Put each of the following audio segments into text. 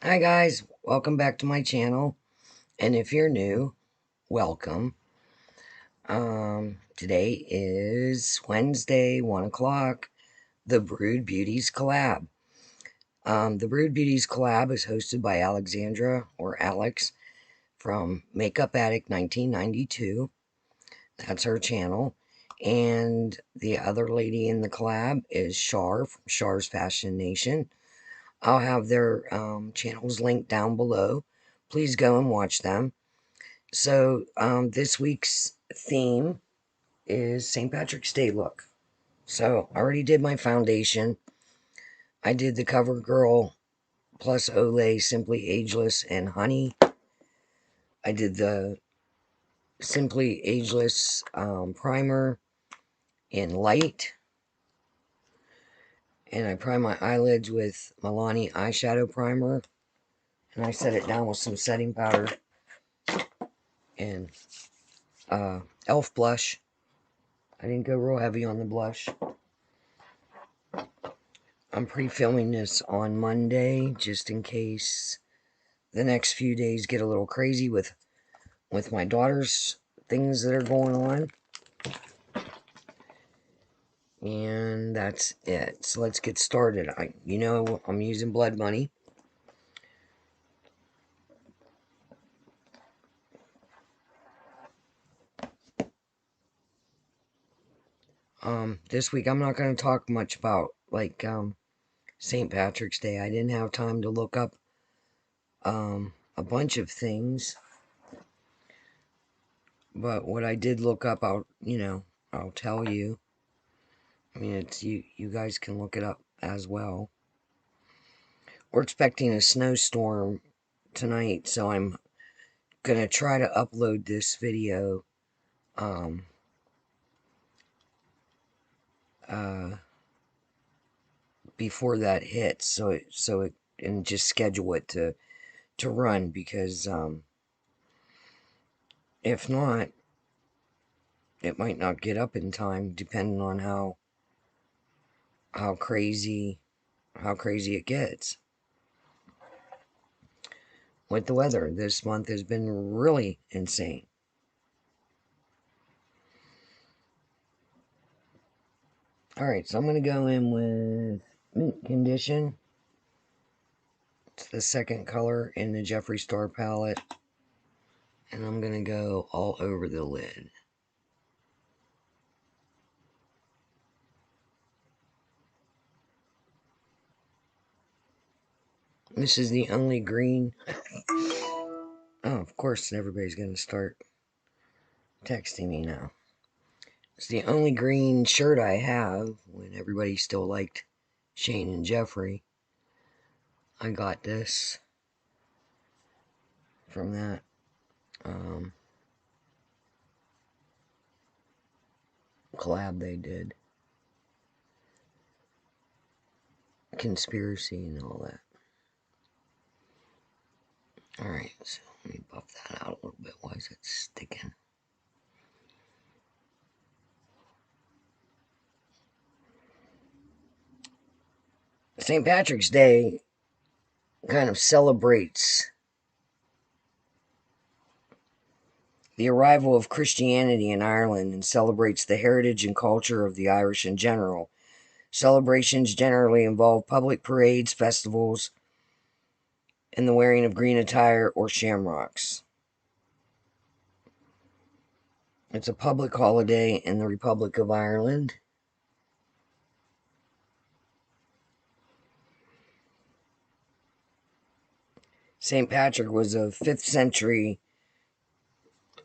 Hi guys, welcome back to my channel, and if you're new, welcome. Today is Wednesday, 1 o'clock, the Brewed Beauties Collab. The Brewed Beauties Collab is hosted by Alexandra, or Alex, from Makeup Addict 1992. That's her channel. And the other lady in the collab is Char from Char's Fashion Nation. I'll have their channels linked down below. Please go and watch them. So, this week's theme is St. Patrick's Day look. So, I already did my foundation. I did the CoverGirl plus Olay Simply Ageless and Honey. I did the Simply Ageless primer in light. And I primed my eyelids with Milani eyeshadow primer. And I set it down with some setting powder and e.l.f. blush. I didn't go real heavy on the blush. I'm pre-filming this on Monday, just in case the next few days get a little crazy with my daughter's things that are going on. And that's it. So let's get started. I'm using blood money. This week I'm not going to talk much about, like, St. Patrick's Day. I didn't have time to look up, a bunch of things. But what I did look up, I'll tell you. I mean, it's you guys can look it up as well. We're expecting a snowstorm tonight, so I'm gonna try to upload this video uh, before that hits, so it and just schedule it to run, because if not, it might not get up in time, depending on how crazy it gets with the weather. This month has been really insane. Alright, so I'm going to go in with Mint Condition. It's the second color in the Jeffree Star palette. And I'm going to go all over the lid. This is the only green. Oh, of course, everybody's going to start texting me now. It's the only green shirt I have when everybody still liked Shane and Jeffree. I got this from that collab they did. Conspiracy and all that. Alright, so let me buff that out a little bit. Why is it sticking? St. Patrick's Day kind of celebrates the arrival of Christianity in Ireland and celebrates the heritage and culture of the Irish in general. Celebrations generally involve public parades, festivals, and the wearing of green attire or shamrocks. It's a public holiday in the Republic of Ireland. St. Patrick was a 5th century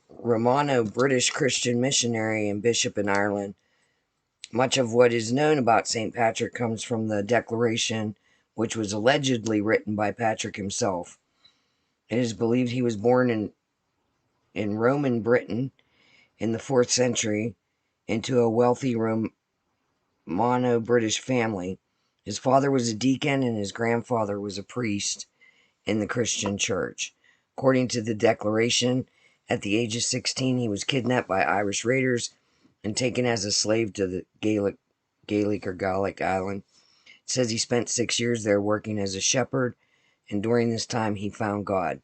Romano-British Christian missionary and bishop in Ireland. Much of what is known about St. Patrick comes from the Declaration, which was allegedly written by Patrick himself. It is believed he was born in Roman Britain in the 4th century into a wealthy Romano-British family. His father was a deacon and his grandfather was a priest in the Christian church. According to the Declaration, at the age of 16, he was kidnapped by Irish raiders and taken as a slave to the Gaelic island. It says he spent 6 years there working as a shepherd and during this time he found God.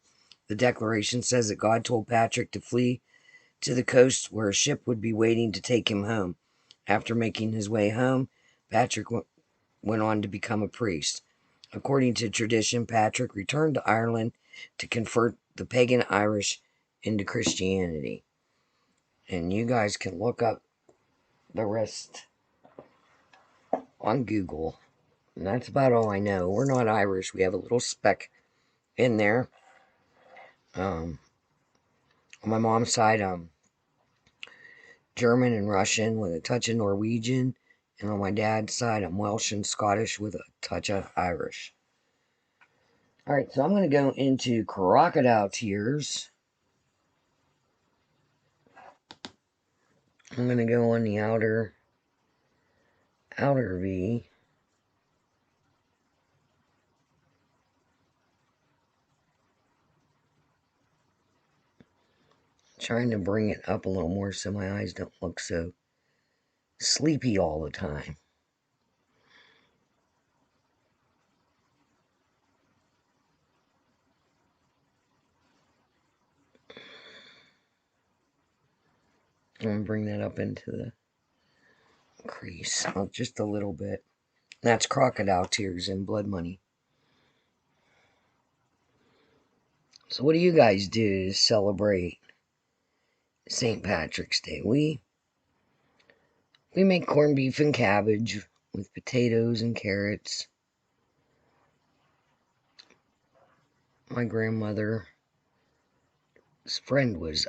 The declaration says that God told Patrick to flee to the coast where a ship would be waiting to take him home. After making his way home, Patrick went on to become a priest. According to tradition, Patrick returned to Ireland to convert the pagan Irish into Christianity. And you guys can look up the rest on Google. And that's about all I know. We're not Irish. We have a little speck in there. On my mom's side, I'm German and Russian with a touch of Norwegian. And on my dad's side, I'm Welsh and Scottish with a touch of Irish. Alright, so I'm going to go into crocodile tears. I'm going to go on the outer V. Trying to bring it up a little more so my eyes don't look so sleepy all the time. I'm going to bring that up into the crease just a little bit. That's crocodile tears and blood money. So what do you guys do to celebrate St. Patrick's Day? We make corned beef and cabbage with potatoes and carrots. My grandmother's friend was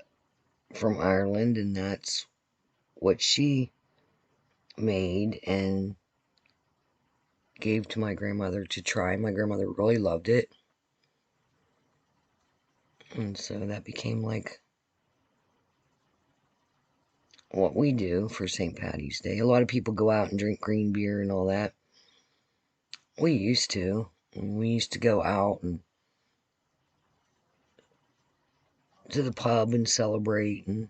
from Ireland, and that's what she made and gave to my grandmother to try. My grandmother really loved it. And so that became like what we do for St. Patty's Day. A lot of people go out and drink green beer and all that. We used to. We used to go out and to the pub and celebrate and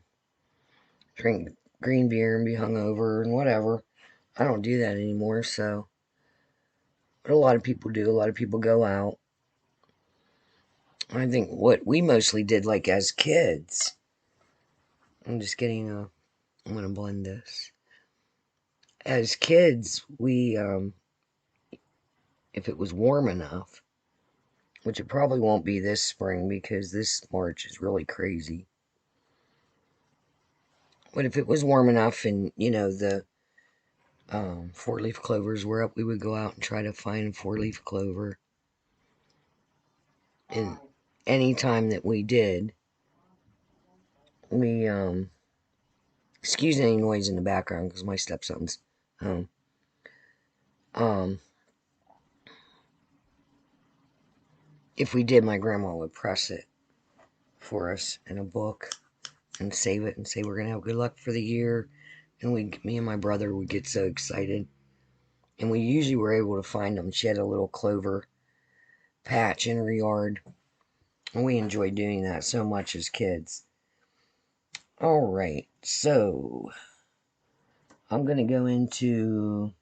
drink green beer and be hungover and whatever. I don't do that anymore, so. But a lot of people do. A lot of people go out. I think what we mostly did, like as kids. I'm just getting a. I'm going to blend this. As kids, we, if it was warm enough, which it probably won't be this spring because this March is really crazy. But if it was warm enough and, you know, the four-leaf clovers were up, we would go out and try to find four-leaf clover. And any time that we did, we, excuse any noise in the background because my stepson's home. If we did, my grandma would press it for us in a book and save it and say we're gonna have good luck for the year. And me and my brother would get so excited, and we usually were able to find them. She had a little clover patch in her yard, and we enjoyed doing that so much as kids. All right, so I'm gonna go into.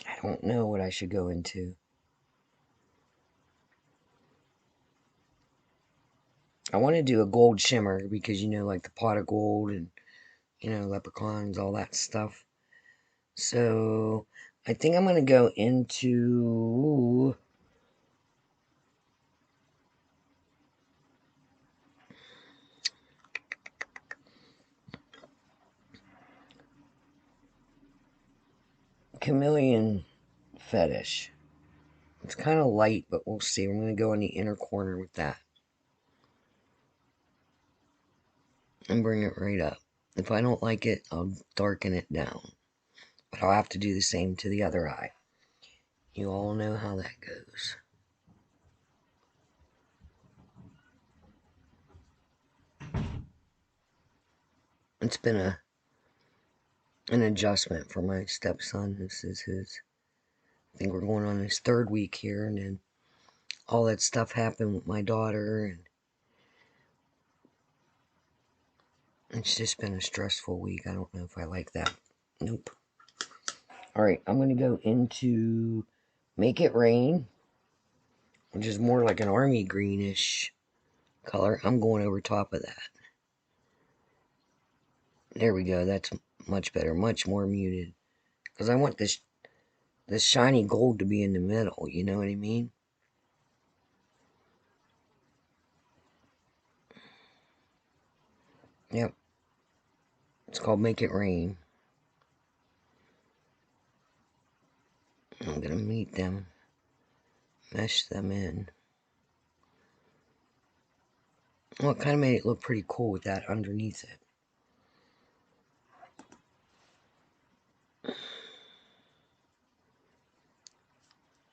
I don't know what I should go into. I want to do a gold shimmer because, you know, like the pot of gold and, you know, leprechauns, all that stuff. So I think I'm going to go into Chameleon Fetish. It's kind of light, but we'll see. I'm going to go in the inner corner with that. And bring it right up. If I don't like it, I'll darken it down. But I'll have to do the same to the other eye. You all know how that goes. It's been an adjustment for my stepson. This is his, I think we're going on his third week here, and then all that stuff happened with my daughter, and it's just been a stressful week. I don't know if I like that. Nope. Alright, I'm going to go into Make It Rain. which is more like an army greenish color. I'm going over top of that. There we go. That's much better, much more muted. Because I want this shiny gold to be in the middle. You know what I mean? Yep. It's called Make It Rain. I'm going to meet them. Mesh them in. Well, it kind of made it look pretty cool with that underneath it.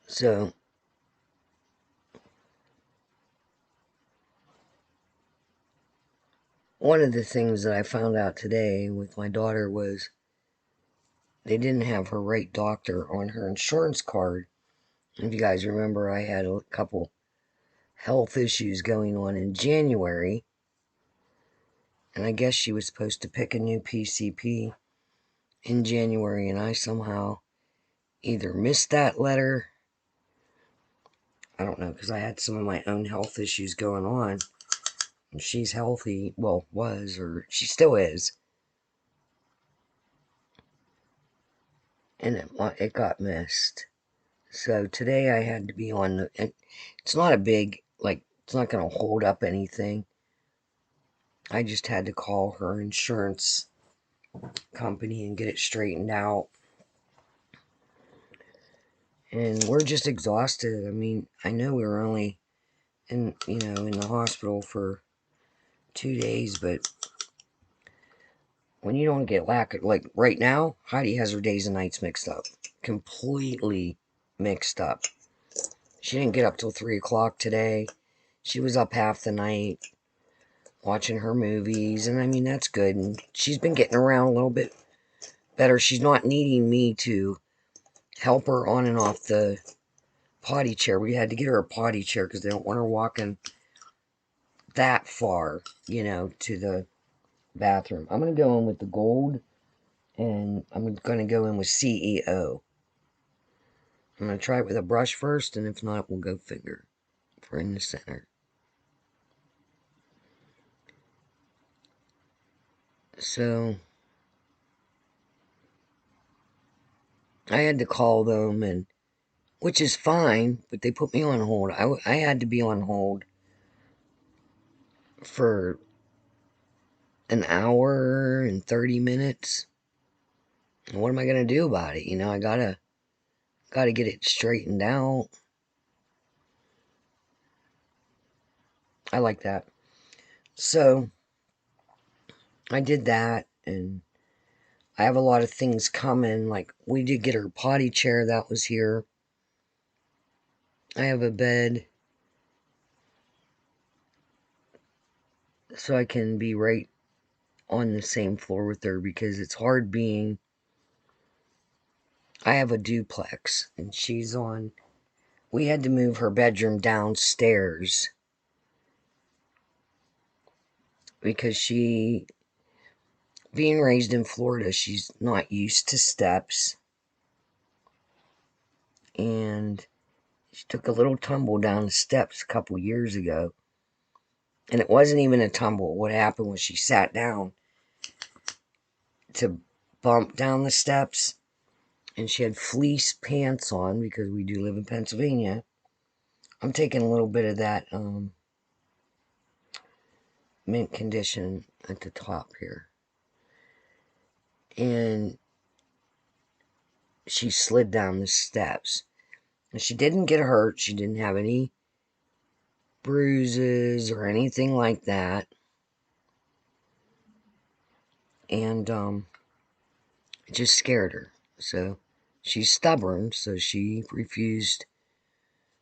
So, one of the things that I found out today with my daughter was they didn't have her right doctor on her insurance card. If you guys remember, I had a couple health issues going on in January, and I guess she was supposed to pick a new PCP in January, and I somehow either missed that letter. I don't know, because I had some of my own health issues going on. And she's healthy, well, was, or she still is. And it got missed. So today I had to be on the, it's not a big, like, it's not going to hold up anything. I just had to call her insurance company and get it straightened out. And we're just exhausted. I mean, I know we were only in the hospital for 2 days, but when you don't get like right now, Heidi has her days and nights mixed up. Completely mixed up. She didn't get up till 3 o'clock today. She was up half the night watching her movies, and I mean, that's good. And she's been getting around a little bit better. She's not needing me to help her on and off the potty chair. We had to get her a potty chair because they don't want her walking that far, to the bathroom. I'm going to go in with the gold, and I'm going to go in with CEO. I'm going to try it with a brush first, and if not, we'll go finger for in the center. So, I had to call them, and which is fine, but they put me on hold. I had to be on hold for an hour and 30 minutes. And what am I going to do about it? I gotta get it straightened out. I like that. So, I did that, and I have a lot of things coming. Like, we did get her potty chair that was here. I have a bed so I can be right on the same floor with her, because it's hard being, I have a duplex and she's on, we had to move her bedroom downstairs because being raised in Florida, she's not used to steps, and she took a little tumble down the steps a couple years ago. And it wasn't even a tumble. What happened was she sat down to bump down the steps, and she had fleece pants on because we do live in Pennsylvania. I'm taking a little bit of that mint condition at the top here. And she slid down the steps. And she didn't get hurt. She didn't have any bruises or anything like that. And it just scared her. So she's stubborn, so she refused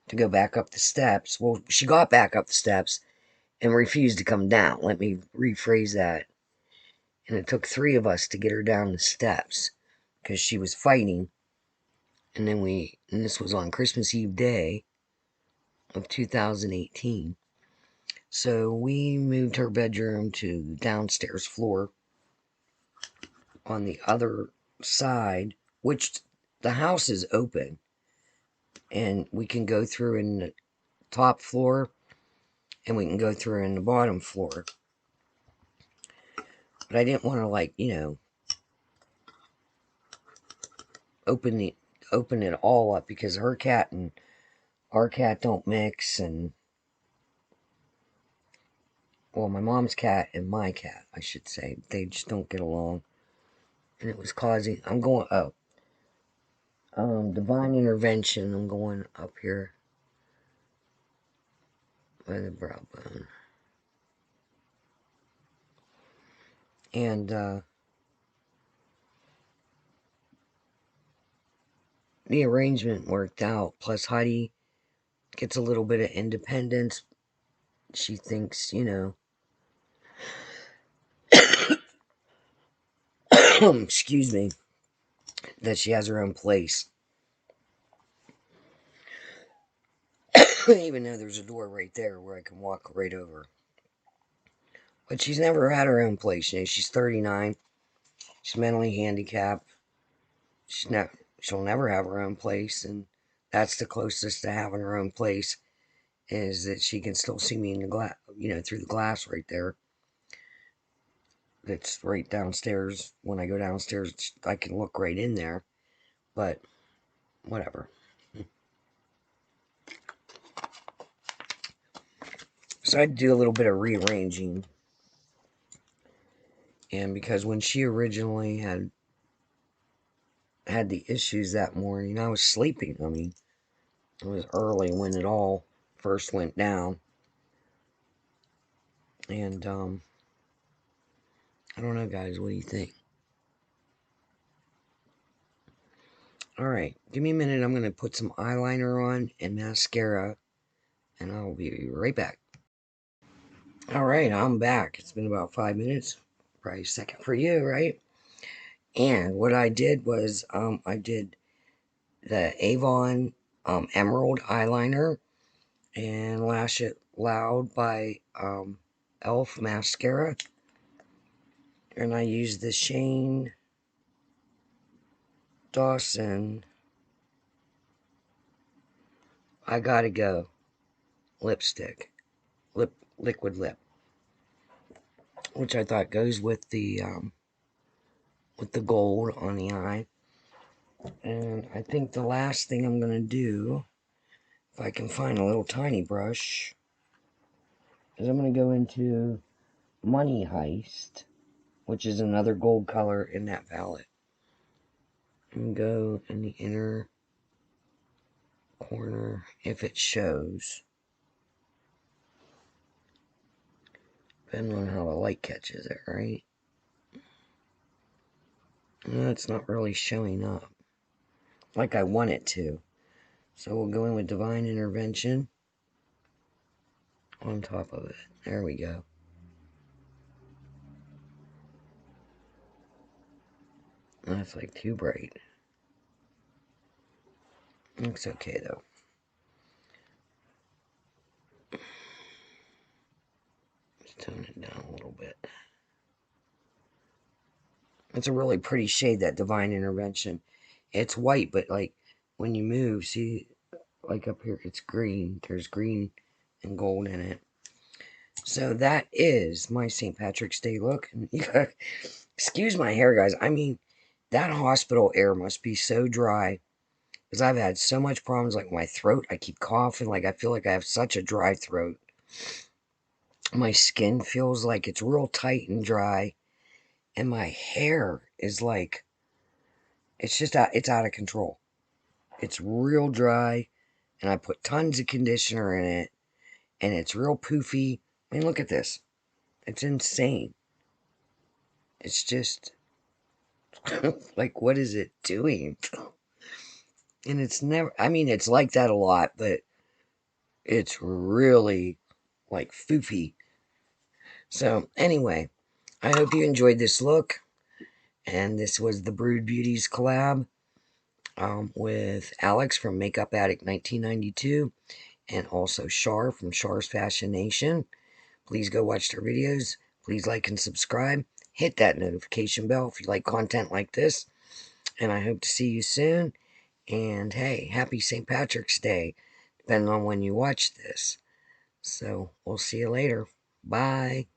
to go back up the steps. Well, she got back up the steps and refused to come down. Let me rephrase that. And it took 3 of us to get her down the steps because she was fighting. And then and this was on Christmas Eve day of 2018. So we moved her bedroom to the downstairs floor on the other side, which the house is open. And we can go through and top floor, and we can go through in the bottom floor. But I didn't want to, like, you know, open it all up, because her cat and our cat don't mix, and, well, my mom's cat and my cat, I should say, they just don't get along. And it was causing, I'm going, divine intervention, I'm going up here by the brow bone. And, the arrangement worked out. Plus, Heidi gets a little bit of independence. She thinks, you know, excuse me, that she has her own place. Even though there's a door right there where I can walk right over. But she's never had her own place. You know, she's 39. She's mentally handicapped. She'll never have her own place, and that's the closest to having her own place, is that she can still see me in the glass, you know, through the glass right there. That's right downstairs. When I go downstairs, I can look right in there. But whatever. So I had to do a little bit of rearranging. And because when she originally had the issues that morning, I was sleeping. I mean, it was early when it all first went down. And, I don't know, guys. What do you think? Alright, give me a minute. I'm going to put some eyeliner on and mascara, and I'll be right back. Alright, I'm back. It's been about 5 minutes. Probably a second for you, right? And what I did was, I did the Avon Emerald eyeliner and Lash It Loud by e.l.f. mascara. And I used the Shane Dawson I Gotta Go lipstick. Liquid lip. Which I thought goes with the gold on the eye. And I think the last thing I'm going to do, if I can find a little tiny brush, is I'm going to go into Money Heist, which is another gold color in that palette. And go in the inner corner, if it shows. Depending on how the light catches it, right? It's not really showing up like I want it to. So we'll go in with Divine Intervention on top of it. There we go. That's like too bright. Looks okay though. Let's tone it down a little bit. It's a really pretty shade, that Divine Intervention. It's white, but like when you move, see, like up here, it's green. There's green and gold in it. So that is my St. Patrick's Day look. Excuse my hair, guys. I mean, that hospital air must be so dry, because I've had so much problems, like my throat. I keep coughing. Like, I feel like I have such a dry throat. My skin feels like it's real tight and dry. And my hair is like, it's out of control. It's real dry. And I put tons of conditioner in it. And it's real poofy. I mean, look at this. It's insane. It's just, like, what is it doing? And it's never, I mean, it's like that a lot, but it's really, like, foofy. So, anyway, I hope you enjoyed this look. And this was the Brewed Beauties collab with Alex from Makeup Addict 1992. And also Char from Char's Fashion Nation. Please go watch their videos. Please like and subscribe. Hit that notification bell if you like content like this. And I hope to see you soon. And hey, happy St. Patrick's Day depending on when you watch this. So we'll see you later. Bye.